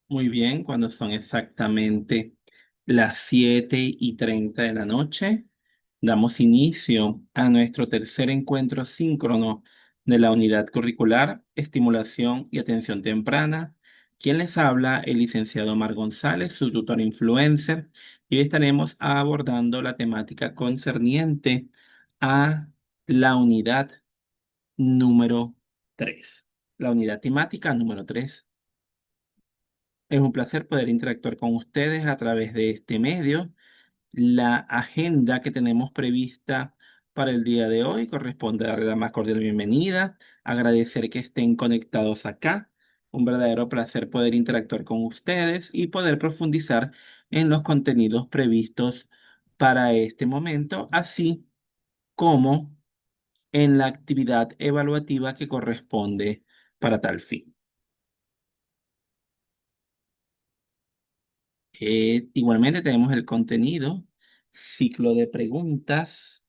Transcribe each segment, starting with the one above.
Muy bien, cuando son exactamente las 7:30 de la noche, damos inicio a nuestro tercer encuentro síncrono de la unidad curricular Estimulación y Atención Temprana. Quien les habla, el licenciado Omar González, su tutor influencer, y hoy estaremos abordando la temática concerniente a la unidad número 3, la unidad temática número 3. Es un placer poder interactuar con ustedes a través de este medio. La agenda que tenemos prevista para el día de hoy corresponde a darle la más cordial bienvenida, agradecer que estén conectados acá. Un verdadero placer poder interactuar con ustedes y poder profundizar en los contenidos previstos para este momento, así como en la actividad evaluativa que corresponde para tal fin. Igualmente tenemos el contenido, ciclo de preguntas,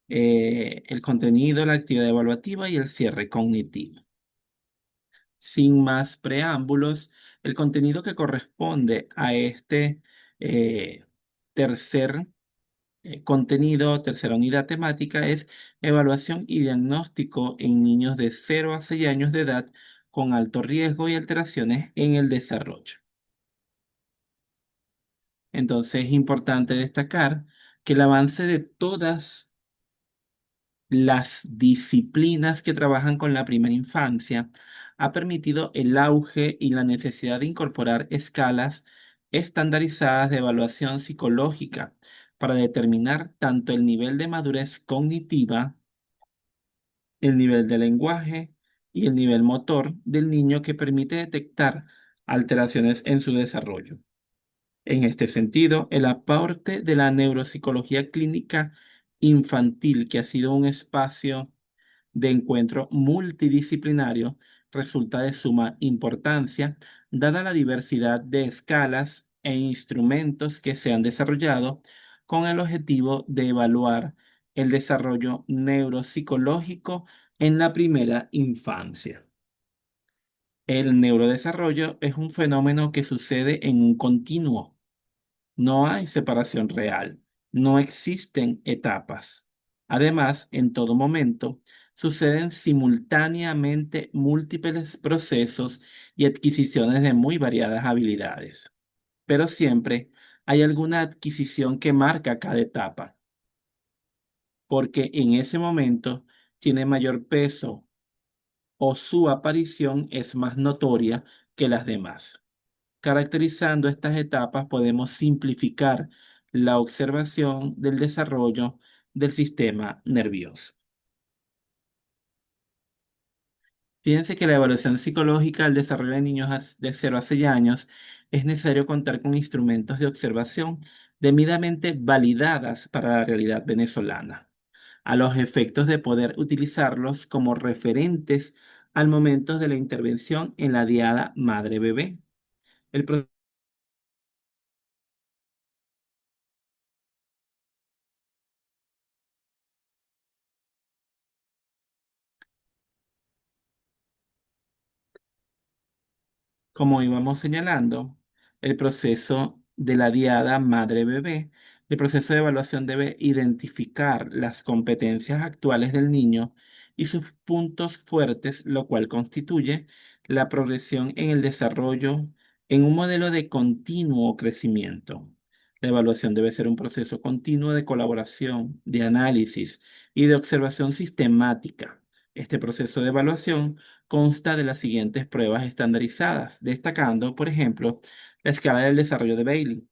el contenido, la actividad evaluativa y el cierre cognitivo. Sin más preámbulos, el contenido que corresponde a este eh, tercer contenido, tercera unidad temática es evaluación y diagnóstico en niños de 0 a 6 años de edad con alto riesgo y alteraciones en el desarrollo. Entonces es importante destacar que el avance de todas las disciplinas que trabajan con la primera infancia ha permitido el auge y la necesidad de incorporar escalas estandarizadas de evaluación psicológica para determinar tanto el nivel de madurez cognitiva, el nivel de lenguaje y el nivel motor del niño, que permite detectar alteraciones en su desarrollo. En este sentido, el aporte de la neuropsicología clínica infantil, que ha sido un espacio de encuentro multidisciplinario, resulta de suma importancia, dada la diversidad de escalas e instrumentos que se han desarrollado con el objetivo de evaluar el desarrollo neuropsicológico en la primera infancia. El neurodesarrollo es un fenómeno que sucede en un continuo. No hay separación real, no existen etapas. Además, en todo momento suceden simultáneamente múltiples procesos y adquisiciones de muy variadas habilidades. Pero siempre hay alguna adquisición que marca cada etapa, porque en ese momento tiene mayor peso o su aparición es más notoria que las demás. Caracterizando estas etapas, podemos simplificar la observación del desarrollo del sistema nervioso. Fíjense que la evaluación psicológica del desarrollo de niños de 0 a 6 años es necesario contar con instrumentos de observación debidamente validadas para la realidad venezolana, a los efectos de poder utilizarlos como referentes al momento de la intervención en la diada madre-bebé. El Como íbamos señalando, el proceso de la diada madre-bebé, el proceso de evaluación debe identificar las competencias actuales del niño y sus puntos fuertes, lo cual constituye la progresión en el desarrollo en un modelo de continuo crecimiento. La evaluación debe ser un proceso continuo de colaboración, de análisis y de observación sistemática. Este proceso de evaluación consta de las siguientes pruebas estandarizadas, destacando, por ejemplo, la escala del desarrollo de Bailey.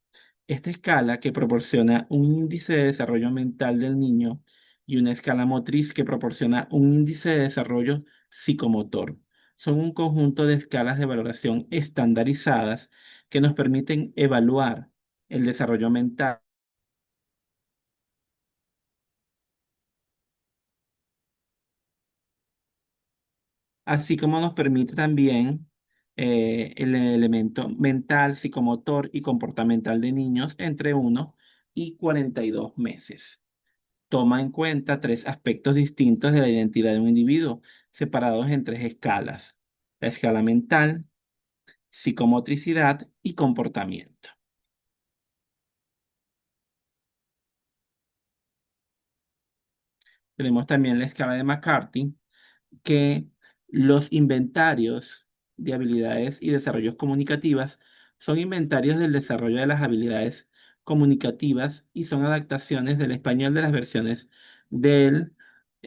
Esta escala, que proporciona un índice de desarrollo mental del niño, y una escala motriz, que proporciona un índice de desarrollo psicomotor. Son un conjunto de escalas de valoración estandarizadas que nos permiten evaluar el desarrollo mental, así como nos permite también el elemento mental, psicomotor y comportamental de niños entre 1 y 42 meses. Toma en cuenta tres aspectos distintos de la identidad de un individuo, separados en tres escalas: la escala mental, psicomotricidad y comportamiento. Tenemos también la escala de McCarthy, que los inventarios de habilidades y desarrollos comunicativas son inventarios del desarrollo de las habilidades comunicativas y son adaptaciones del español de las versiones del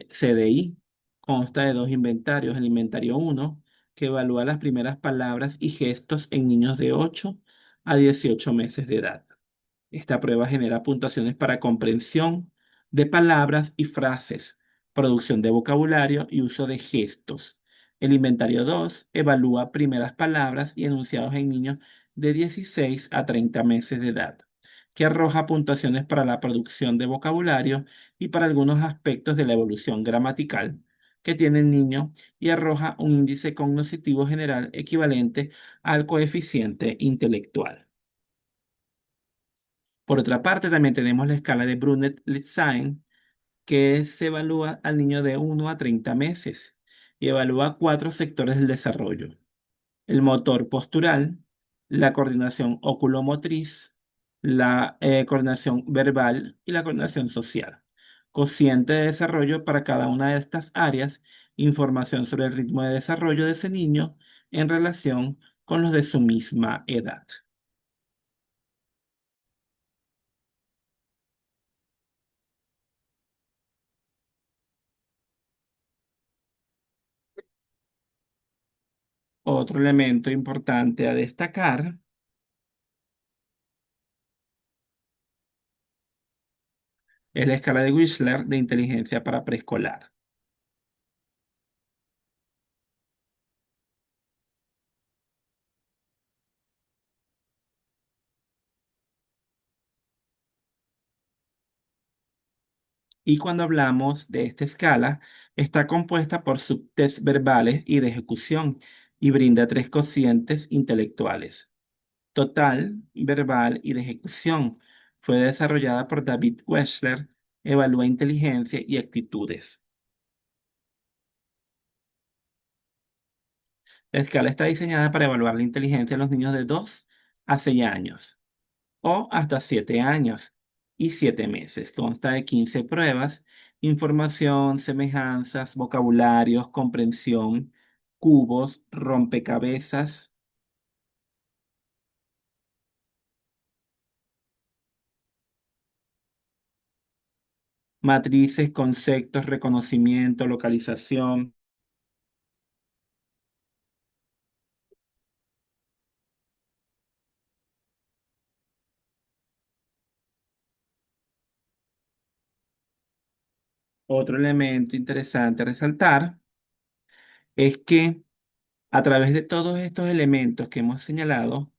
CDI. Consta de dos inventarios. El inventario uno, que evalúa las primeras palabras y gestos en niños de 8 a 18 meses de edad. Esta prueba genera puntuaciones para comprensión de palabras y frases, producción de vocabulario y uso de gestos. El inventario 2 evalúa primeras palabras y enunciados en niños de 16 a 30 meses de edad, que arroja puntuaciones para la producción de vocabulario y para algunos aspectos de la evolución gramatical que tiene el niño y arroja un índice cognitivo general equivalente al coeficiente intelectual. Por otra parte, también tenemos la escala de Brunet-Lezine, que se evalúa al niño de 1 a 30 meses y evalúa cuatro sectores del desarrollo: el motor postural, la coordinación oculomotriz, la coordinación verbal y la coordinación social. Cociente de desarrollo para cada una de estas áreas, información sobre el ritmo de desarrollo de ese niño en relación con los de su misma edad. Otro elemento importante a destacar es la escala de Wechsler de inteligencia para preescolar. Y cuando hablamos de esta escala, está compuesta por subtests verbales y de ejecución y brinda tres cocientes intelectuales: total, verbal y de ejecución. Fue desarrollada por David Wechsler, evalúa inteligencia y actitudes. La escala está diseñada para evaluar la inteligencia de los niños de 2 a 6 años o hasta 7 años y 7 meses. Consta de 15 pruebas: información, semejanzas, vocabularios, comprensión, cubos, rompecabezas, matrices, conceptos, reconocimiento, localización. Otro elemento interesante a resaltar es que a través de todos estos elementos que hemos señalado,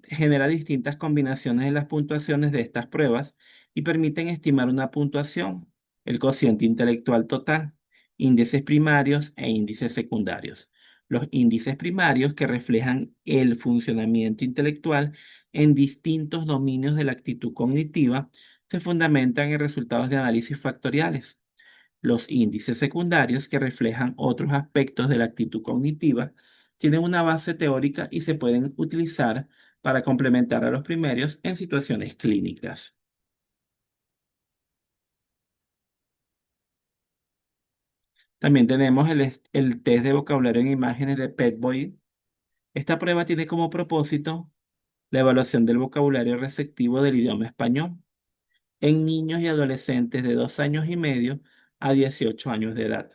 genera distintas combinaciones de las puntuaciones de estas pruebas y permiten estimar una puntuación: el cociente intelectual total, índices primarios e índices secundarios. Los índices primarios, que reflejan el funcionamiento intelectual en distintos dominios de la actitud cognitiva, se fundamentan en resultados de análisis factoriales. Los índices secundarios, que reflejan otros aspectos de la actitud cognitiva, tienen una base teórica y se pueden utilizar para complementar a los primeros en situaciones clínicas. También tenemos el test de vocabulario en imágenes de Petboy. Esta prueba tiene como propósito la evaluación del vocabulario receptivo del idioma español en niños y adolescentes de 2 años y medio a 18 años de edad.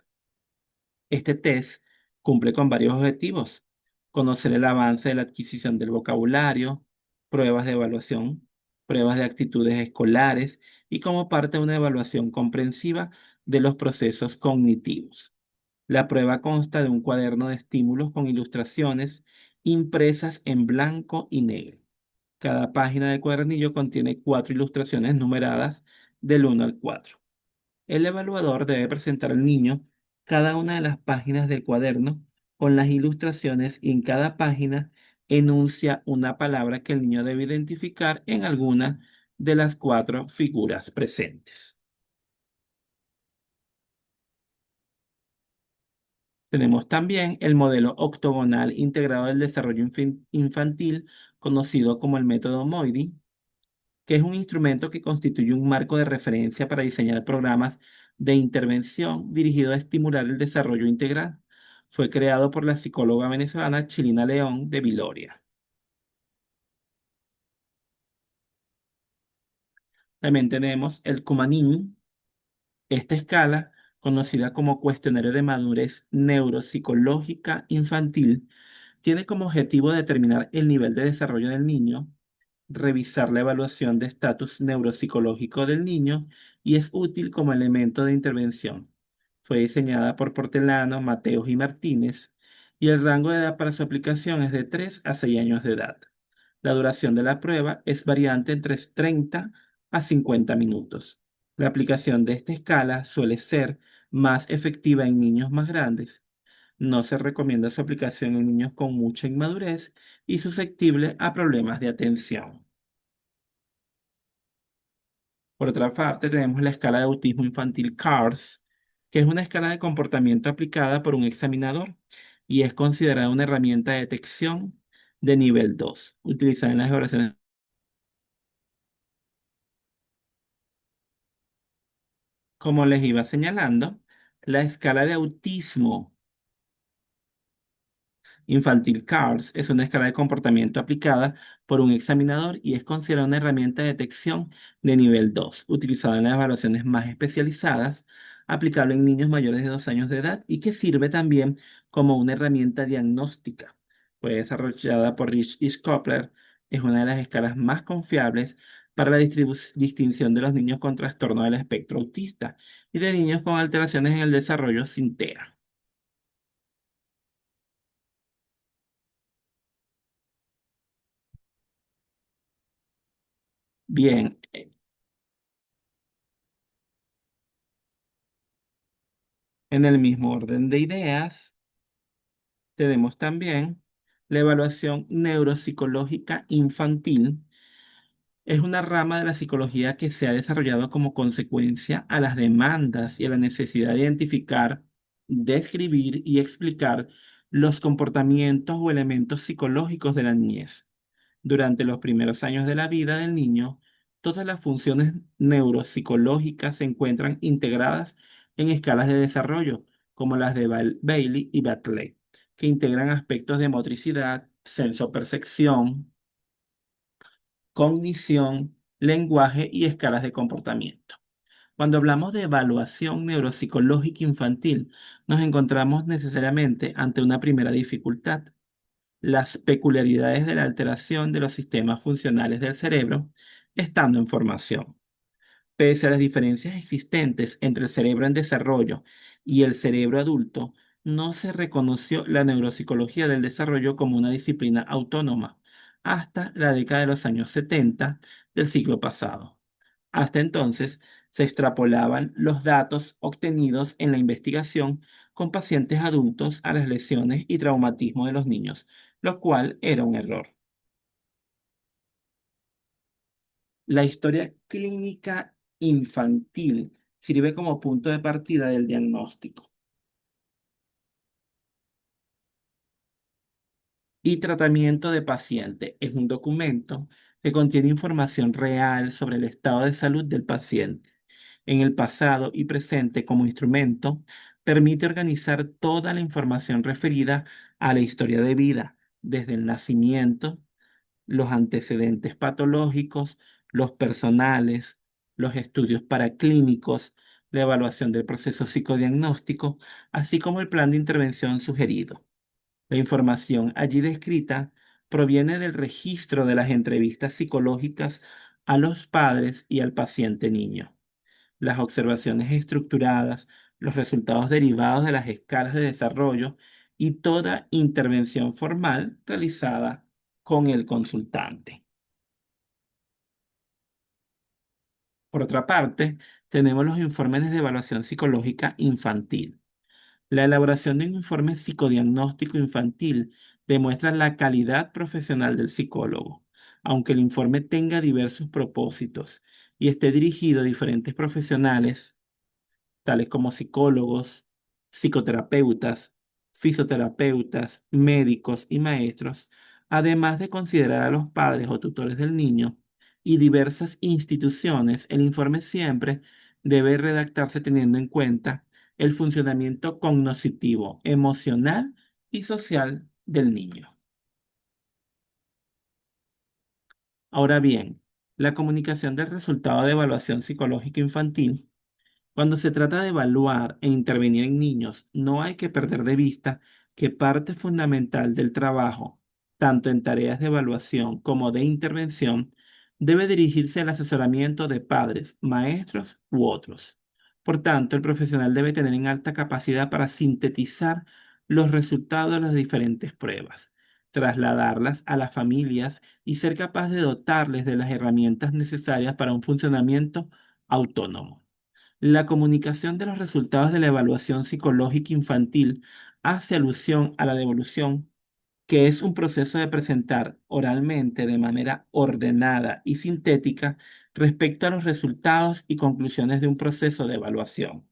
Este test cumple con varios objetivos: conocer el avance de la adquisición del vocabulario, pruebas de evaluación, pruebas de actitudes escolares y como parte de una evaluación comprensiva de los procesos cognitivos. La prueba consta de un cuaderno de estímulos con ilustraciones impresas en blanco y negro. Cada página del cuadernillo contiene 4 ilustraciones numeradas del 1 al 4. El evaluador debe presentar al niño cada una de las páginas del cuaderno con las ilustraciones y en cada página enuncia una palabra que el niño debe identificar en alguna de las 4 figuras presentes. Tenemos también el modelo octogonal integrado del desarrollo infantil, conocido como el método MOIDI, que es un instrumento que constituye un marco de referencia para diseñar programas de intervención dirigido a estimular el desarrollo integral. Fue creado por la psicóloga venezolana Chilina León de Viloria. También tenemos el Cumanín. Esta escala, conocida como cuestionario de madurez neuropsicológica infantil, tiene como objetivo determinar el nivel de desarrollo del niño, revisar la evaluación de estatus neuropsicológico del niño y es útil como elemento de intervención. Fue diseñada por Portelano, Mateos y Martínez y el rango de edad para su aplicación es de 3 a 6 años de edad. La duración de la prueba es variante entre 30 a 50 minutos. La aplicación de esta escala suele ser más efectiva en niños más grandes. No se recomienda su aplicación en niños con mucha inmadurez y susceptibles a problemas de atención. Por otra parte, tenemos la escala de autismo infantil CARS, que es una escala de comportamiento aplicada por un examinador y es considerada una herramienta de detección de nivel 2, utilizada en las evaluaciones. Como les iba señalando, la escala de autismo infantil CARS es una escala de comportamiento aplicada por un examinador y es considerada una herramienta de detección de nivel 2, utilizada en las evaluaciones más especializadas, aplicable en niños mayores de 2 años de edad y que sirve también como una herramienta diagnóstica. Fue desarrollada por Rich y Schopler, es una de las escalas más confiables para la distinción de los niños con trastorno del espectro autista y de niños con alteraciones en el desarrollo sin TEA. Bien, en el mismo orden de ideas, tenemos también la evaluación neuropsicológica infantil. Es una rama de la psicología que se ha desarrollado como consecuencia a las demandas y a la necesidad de identificar, describir y explicar los comportamientos o elementos psicológicos de la niñez. Durante los primeros años de la vida del niño, todas las funciones neuropsicológicas se encuentran integradas en escalas de desarrollo, como las de Bailey y Batley, que integran aspectos de motricidad, sensopercepción, cognición, lenguaje y escalas de comportamiento. Cuando hablamos de evaluación neuropsicológica infantil, nos encontramos necesariamente ante una primera dificultad: las peculiaridades de la alteración de los sistemas funcionales del cerebro estando en formación. Pese a las diferencias existentes entre el cerebro en desarrollo y el cerebro adulto, no se reconoció la neuropsicología del desarrollo como una disciplina autónoma hasta la década de los años 70 del siglo pasado. Hasta entonces, se extrapolaban los datos obtenidos en la investigación con pacientes adultos a las lesiones y traumatismo de los niños, lo cual era un error. La historia clínica infantil sirve como punto de partida del diagnóstico y tratamiento de paciente. Es un documento que contiene información real sobre el estado de salud del paciente en el pasado y presente como instrumento. Permite organizar toda la información referida a la historia de vida, desde el nacimiento, los antecedentes patológicos, los personales, los estudios paraclínicos, la evaluación del proceso psicodiagnóstico, así como el plan de intervención sugerido. La información allí descrita proviene del registro de las entrevistas psicológicas a los padres y al paciente niño, las observaciones estructuradas, los resultados derivados de las escalas de desarrollo y toda intervención formal realizada con el consultante. Por otra parte, tenemos los informes de evaluación psicológica infantil. La elaboración de un informe psicodiagnóstico infantil demuestra la calidad profesional del psicólogo, aunque el informe tenga diversos propósitos y esté dirigido a diferentes profesionales, tales como psicólogos, psicoterapeutas. fisioterapeutas, médicos y maestros, además de considerar a los padres o tutores del niño y diversas instituciones. El informe siempre debe redactarse teniendo en cuenta el funcionamiento cognitivo, emocional y social del niño. Ahora bien, la comunicación del resultado de evaluación psicológica infantil. Cuando se trata de evaluar e intervenir en niños, no hay que perder de vista que parte fundamental del trabajo, tanto en tareas de evaluación como de intervención, debe dirigirse al asesoramiento de padres, maestros u otros. Por tanto, el profesional debe tener en alta capacidad para sintetizar los resultados de las diferentes pruebas, trasladarlas a las familias y ser capaz de dotarles de las herramientas necesarias para un funcionamiento autónomo. La comunicación de los resultados de la evaluación psicológica infantil hace alusión a la devolución, que es un proceso de presentar oralmente de manera ordenada y sintética respecto a los resultados y conclusiones de un proceso de evaluación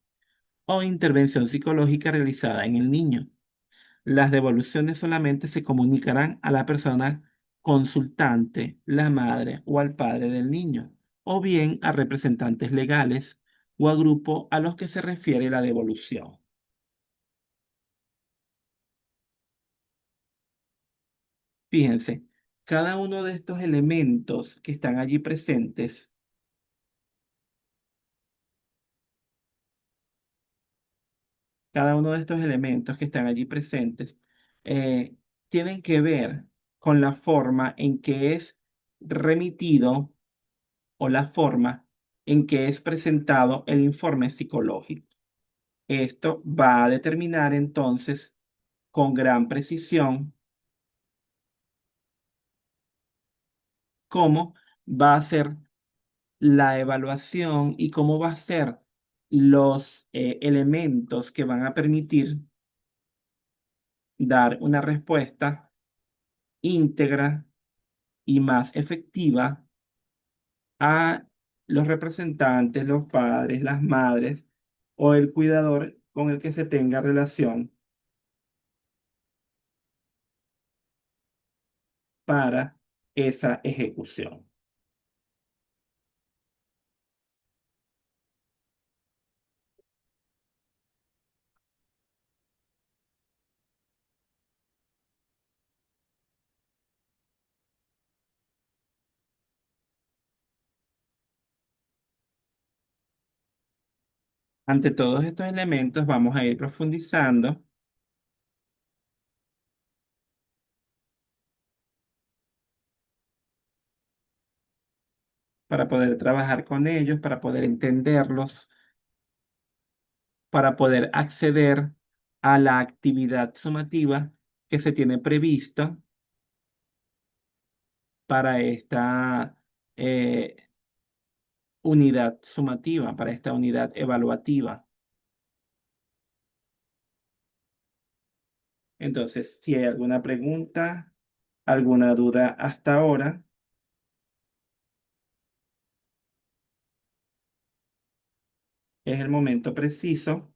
o intervención psicológica realizada en el niño. Las devoluciones solamente se comunicarán a la persona consultante, la madre o al padre del niño, o bien a representantes legales o a grupo a los que se refiere la devolución. Fíjense, cada uno de estos elementos que están allí presentes, cada uno de estos elementos que están allí presentes, eh, tienen que ver con la forma en que es remitido o la forma en que es presentado el informe psicológico. Esto va a determinar entonces con gran precisión cómo va a ser la evaluación y cómo va a ser los elementos que van a permitir dar una respuesta íntegra y más efectiva a los representantes, los padres, las madres o el cuidador con el que se tenga relación para esa ejecución. Ante todos estos elementos vamos a ir profundizando para poder trabajar con ellos, para poder entenderlos, para poder acceder a la actividad sumativa que se tiene prevista para esta eh, unidad sumativa, para esta unidad evaluativa. Entonces, si hay alguna pregunta, alguna duda hasta ahora, es el momento preciso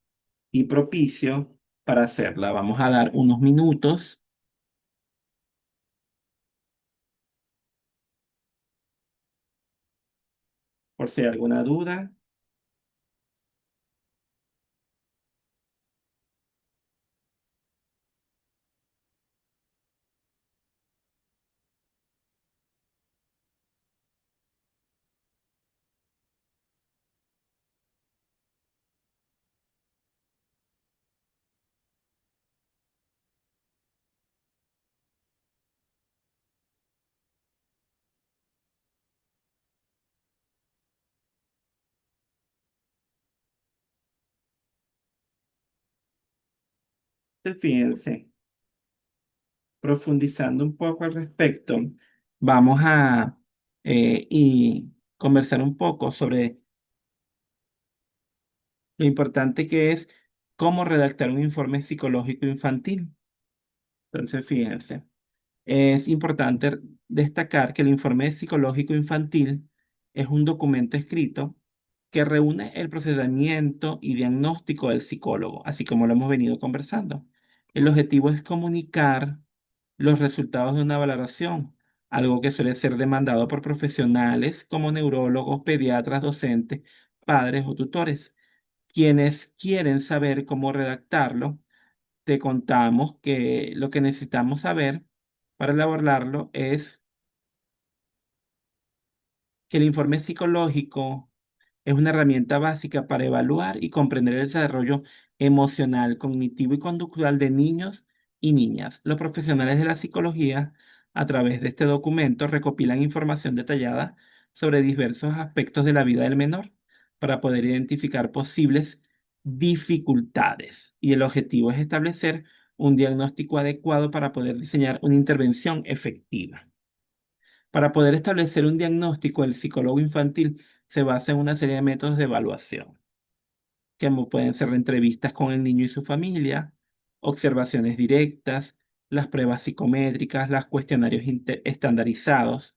y propicio para hacerla. Vamos a dar unos minutos por si hay alguna duda. Fíjense, profundizando un poco al respecto, vamos a y conversar un poco sobre lo importante que es cómo redactar un informe psicológico infantil. Entonces, fíjense, es importante destacar que el informe psicológico infantil es un documento escrito que reúne el procedimiento y diagnóstico del psicólogo, así como lo hemos venido conversando. El objetivo es comunicar los resultados de una valoración, algo que suele ser demandado por profesionales como neurólogos, pediatras, docentes, padres o tutores. Quienes quieren saber cómo redactarlo, te contamos que lo que necesitamos saber para elaborarlo es que el informe psicológico es una herramienta básica para evaluar y comprender el desarrollo emocional, cognitivo y conductual de niños y niñas. Los profesionales de la psicología, a través de este documento, recopilan información detallada sobre diversos aspectos de la vida del menor para poder identificar posibles dificultades. Y el objetivo es establecer un diagnóstico adecuado para poder diseñar una intervención efectiva. Para poder establecer un diagnóstico, el psicólogo infantil se basa en una serie de métodos de evaluación, que pueden ser entrevistas con el niño y su familia, observaciones directas, las pruebas psicométricas, los cuestionarios estandarizados.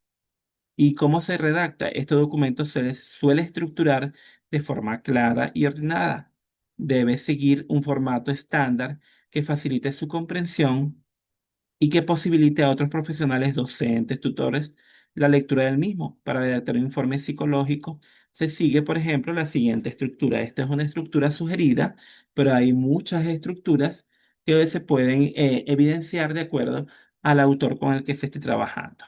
¿Y cómo se redacta? Este documento se suele estructurar de forma clara y ordenada. Debe seguir un formato estándar que facilite su comprensión y que posibilite a otros profesionales, docentes, tutores, la lectura del mismo. Para redactar un informe psicológico se sigue, por ejemplo, la siguiente estructura. Esta es una estructura sugerida, pero hay muchas estructuras que se pueden evidenciar de acuerdo al autor con el que se esté trabajando.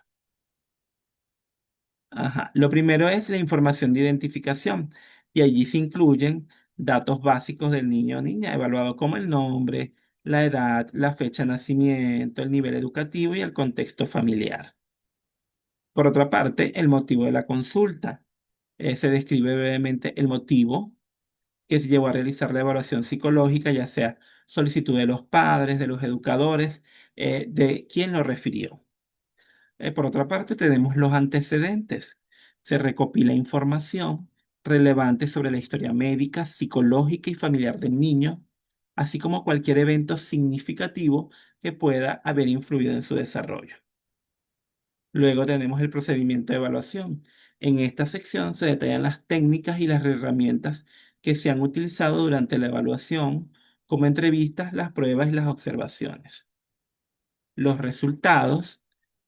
Ajá. Lo primero es la información de identificación y allí se incluyen datos básicos del niño o niña, evaluados como el nombre, la edad, la fecha de nacimiento, el nivel educativo y el contexto familiar. Por otra parte, el motivo de la consulta. Se describe brevemente el motivo que se llevó a realizar la evaluación psicológica, ya sea solicitud de los padres, de los educadores, de quién lo refirió. Por otra parte, tenemos los antecedentes. Se recopila información relevante sobre la historia médica, psicológica y familiar del niño, así como cualquier evento significativo que pueda haber influido en su desarrollo. Luego tenemos el procedimiento de evaluación. En esta sección se detallan las técnicas y las herramientas que se han utilizado durante la evaluación, como entrevistas, las pruebas y las observaciones. Los resultados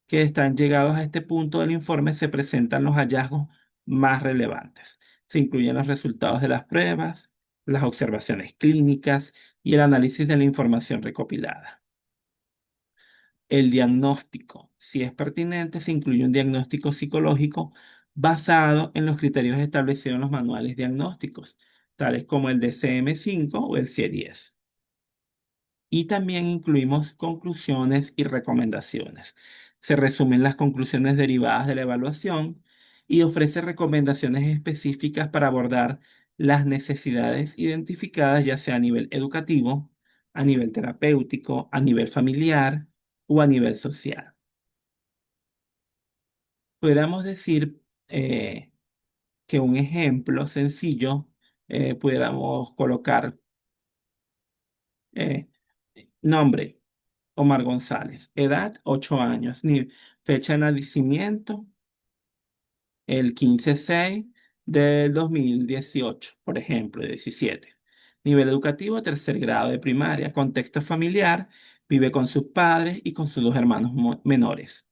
que están llegados a este punto del informe se presentan los hallazgos más relevantes. Se incluyen los resultados de las pruebas, las observaciones clínicas y el análisis de la información recopilada. El diagnóstico, si es pertinente, se incluye un diagnóstico psicológico basado en los criterios establecidos en los manuales diagnósticos, tales como el DCM-5 o el CIE-10. Y también incluimos conclusiones y recomendaciones. Se resumen las conclusiones derivadas de la evaluación y ofrece recomendaciones específicas para abordar las necesidades identificadas, ya sea a nivel educativo, a nivel terapéutico, a nivel familiar o a nivel social. Podríamos decir que un ejemplo sencillo pudiéramos colocar eh, nombre. Omar González. Edad, 8 años. Fecha de nacimiento, el 15/6 del 2018, por ejemplo, 17. Nivel educativo, tercer grado de primaria. Contexto familiar, vive con sus padres y con sus dos hermanos menores.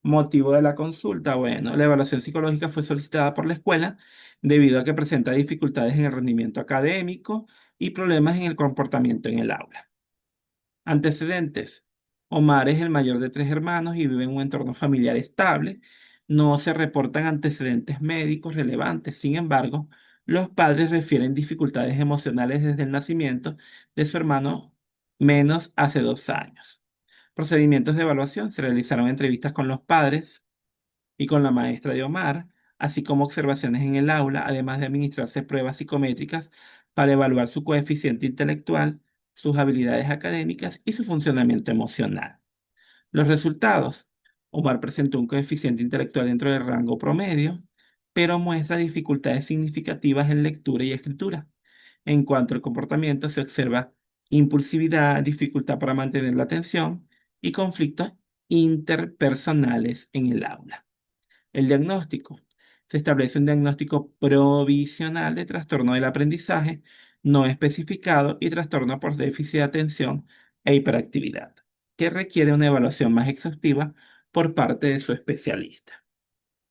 Motivo de la consulta, bueno, la evaluación psicológica fue solicitada por la escuela debido a que presenta dificultades en el rendimiento académico y problemas en el comportamiento en el aula. Antecedentes. Omar es el mayor de tres hermanos y vive en un entorno familiar estable. No se reportan antecedentes médicos relevantes. Sin embargo, los padres refieren dificultades emocionales desde el nacimiento de su hermano menos hace 2 años. Procedimientos de evaluación. Se realizaron entrevistas con los padres y con la maestra de Omar, así como observaciones en el aula, además de administrarse pruebas psicométricas para evaluar su coeficiente intelectual, sus habilidades académicas y su funcionamiento emocional. Los resultados. Omar presentó un coeficiente intelectual dentro del rango promedio, pero muestra dificultades significativas en lectura y escritura. En cuanto al comportamiento, se observa impulsividad, dificultad para mantener la atención y conflictos interpersonales en el aula. El diagnóstico. Se establece un diagnóstico provisional de trastorno del aprendizaje no especificado y trastorno por déficit de atención e hiperactividad, que requiere una evaluación más exhaustiva por parte de su especialista.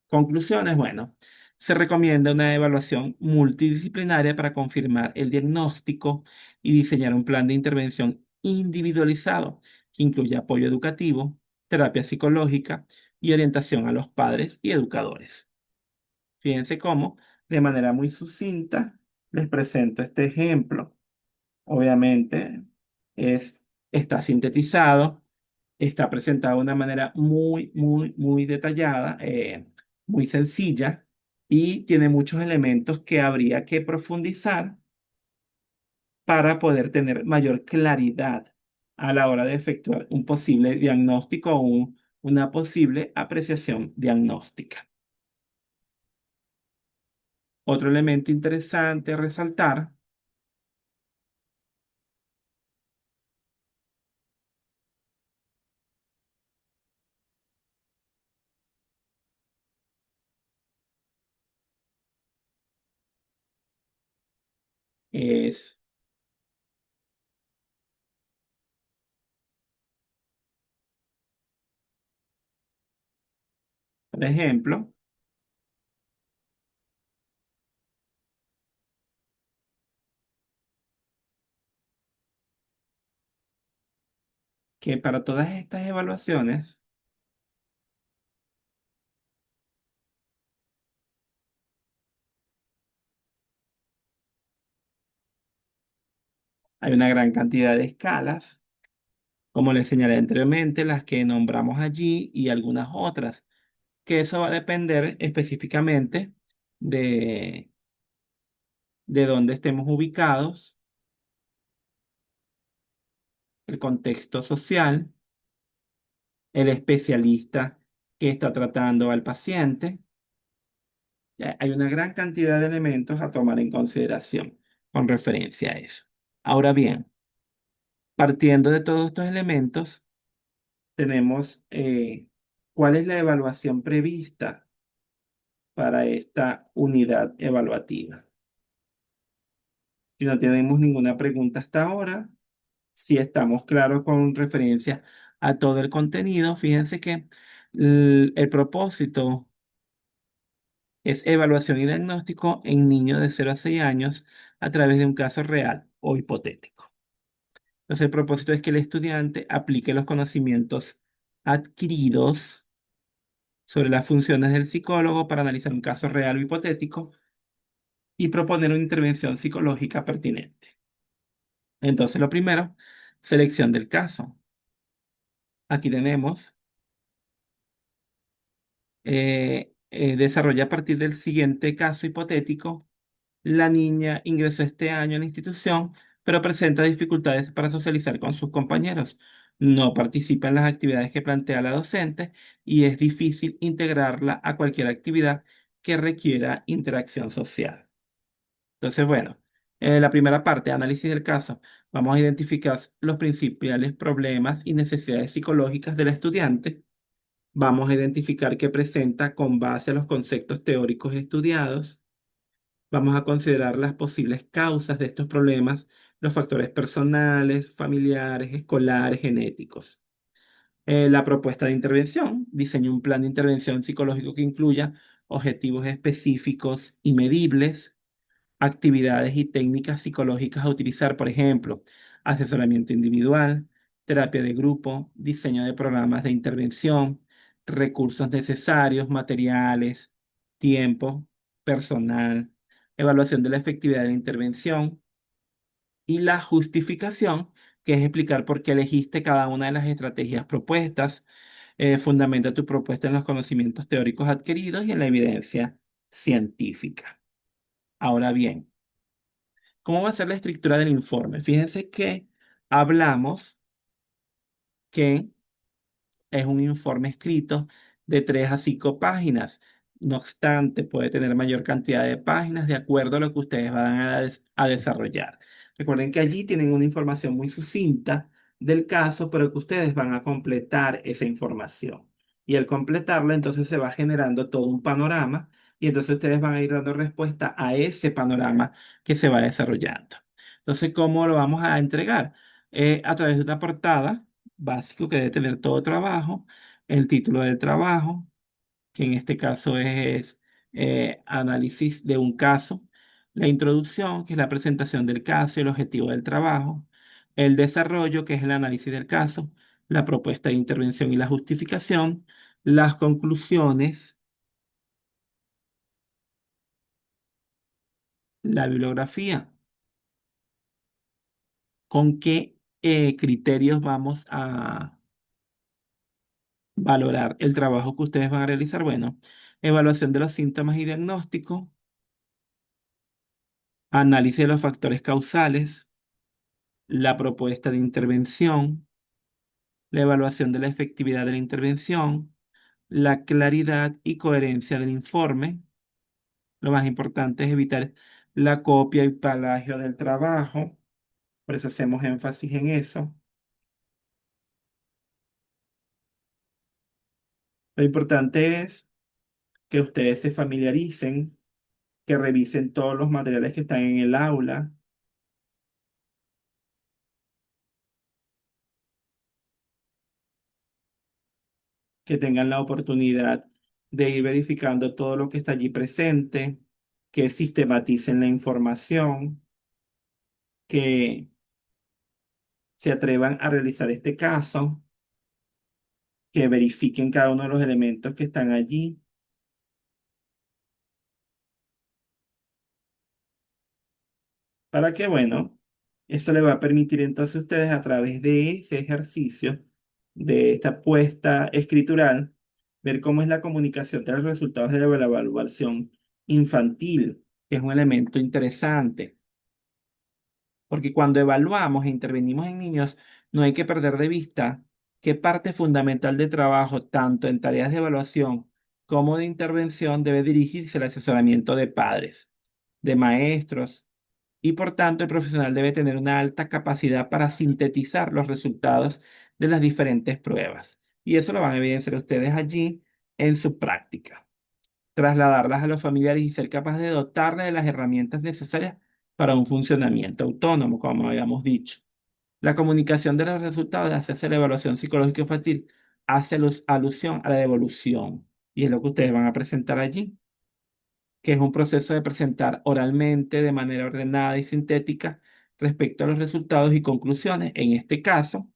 Conclusiones, bueno, se recomienda una evaluación multidisciplinaria para confirmar el diagnóstico y diseñar un plan de intervención individualizado que incluya apoyo educativo, terapia psicológica y orientación a los padres y educadores. Fíjense cómo, de manera muy sucinta, les presento este ejemplo. Obviamente, es, está sintetizado, está presentado de una manera muy detallada, muy sencilla, y tiene muchos elementos que habría que profundizar para poder tener mayor claridad a la hora de efectuar un posible diagnóstico o una posible apreciación diagnóstica. Otro elemento interesante a resaltar es, por ejemplo, que para todas estas evaluaciones hay una gran cantidad de escalas, como les señalé anteriormente, las que nombramos allí y algunas otras, que eso va a depender específicamente de, de dónde estemos ubicados, el contexto social, el especialista que está tratando al paciente. Ya, hay una gran cantidad de elementos a tomar en consideración con referencia a eso. Ahora bien, partiendo de todos estos elementos, tenemos cuál es la evaluación prevista para esta unidad evaluativa. Si no tenemos ninguna pregunta hasta ahora, si estamos claros con referencia a todo el contenido, fíjense que el propósito es evaluación y diagnóstico en niños de 0 a 6 años a través de un caso real o hipotético. Entonces, el propósito es que el estudiante aplique los conocimientos adquiridos sobre las funciones del psicólogo para analizar un caso real o hipotético y proponer una intervención psicológica pertinente. Entonces, lo primero, selección del caso. Aquí tenemos, desarrolla a partir del siguiente caso hipotético. La niña ingresó este año a la institución, pero presenta dificultades para socializar con sus compañeros. No participa en las actividades que plantea la docente y es difícil integrarla a cualquier actividad que requiera interacción social. Entonces, bueno, la primera parte, análisis del caso, vamos a identificar los principales problemas y necesidades psicológicas del estudiante. Vamos a identificar qué presenta con base a los conceptos teóricos estudiados. Vamos a considerar las posibles causas de estos problemas, los factores personales, familiares, escolares, genéticos. La propuesta de intervención, diseña un plan de intervención psicológico que incluya objetivos específicos y medibles, actividades y técnicas psicológicas a utilizar, por ejemplo, asesoramiento individual, terapia de grupo, diseño de programas de intervención, recursos necesarios, materiales, tiempo, personal, evaluación de la efectividad de la intervención y la justificación, que es explicar por qué elegiste cada una de las estrategias propuestas. Fundamenta tu propuesta en los conocimientos teóricos adquiridos y en la evidencia científica. Ahora bien, ¿cómo va a ser la estructura del informe? Fíjense que hablamos que es un informe escrito de 3 a 5 páginas. No obstante, puede tener mayor cantidad de páginas de acuerdo a lo que ustedes van a desarrollar. Recuerden que allí tienen una información muy sucinta del caso, pero que ustedes van a completar esa información. Y al completarla, entonces se va generando todo un panorama y entonces ustedes van a ir dando respuesta a ese panorama que se va desarrollando. Entonces, ¿cómo lo vamos a entregar? a través de una portada básico que debe tener todo trabajo, el título del trabajo, que en este caso es análisis de un caso, la introducción, que es la presentación del caso y el objetivo del trabajo, el desarrollo, que es el análisis del caso, la propuesta de intervención y la justificación, las conclusiones, la bibliografía, con qué criterios vamos a valorar el trabajo que ustedes van a realizar. Bueno, evaluación de los síntomas y diagnóstico, análisis de los factores causales, la propuesta de intervención, la evaluación de la efectividad de la intervención, la claridad y coherencia del informe. Lo más importante es evitar la copia y plagio del trabajo, por eso hacemos énfasis en eso. Lo importante es que ustedes se familiaricen, que revisen todos los materiales que están en el aula, que tengan la oportunidad de ir verificando todo lo que está allí presente, que sistematicen la información, que se atrevan a realizar este caso, que verifiquen cada uno de los elementos que están allí, para que, bueno, esto le va a permitir entonces a ustedes a través de ese ejercicio, de esta apuesta escritural, ver cómo es la comunicación de los resultados de la evaluación infantil, que es un elemento interesante. Porque cuando evaluamos e intervenimos en niños, no hay que perder de vista que parte fundamental de trabajo, tanto en tareas de evaluación como de intervención, debe dirigirse al asesoramiento de padres, de maestros, y por tanto el profesional debe tener una alta capacidad para sintetizar los resultados de las diferentes pruebas. Y eso lo van a evidenciar ustedes allí en su práctica, trasladarlas a los familiares y ser capaz de dotarles de las herramientas necesarias para un funcionamiento autónomo, como habíamos dicho. La comunicación de los resultados de hacerse la evaluación psicológica infantil hace alusión a la devolución, y es lo que ustedes van a presentar allí, que es un proceso de presentar oralmente de manera ordenada y sintética respecto a los resultados y conclusiones. En este caso,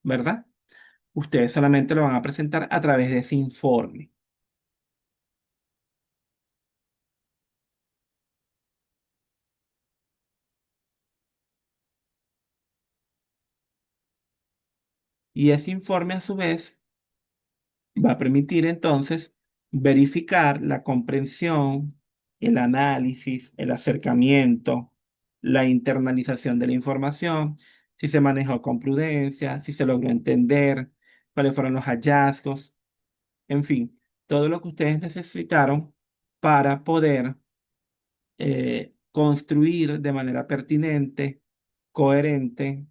¿verdad? Ustedes solamente lo van a presentar a través de ese informe. Y ese informe, a su vez, va a permitir entonces verificar la comprensión, el análisis, el acercamiento, la internalización de la información, si se manejó con prudencia, si se logró entender, cuáles fueron los hallazgos, en fin, todo lo que ustedes necesitaron para poder construir de manera pertinente, coherente,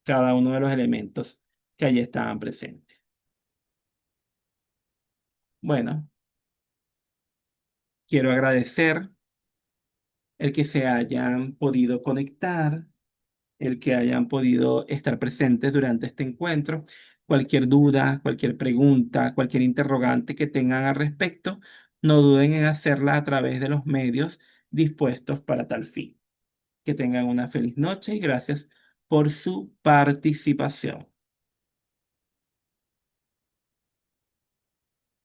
cada uno de los elementos que allí estaban presentes. Bueno, quiero agradecer el que se hayan podido conectar, el que hayan podido estar presentes durante este encuentro. Cualquier duda, cualquier pregunta, cualquier interrogante que tengan al respecto, no duden en hacerla a través de los medios dispuestos para tal fin. Que tengan una feliz noche y gracias por su participación.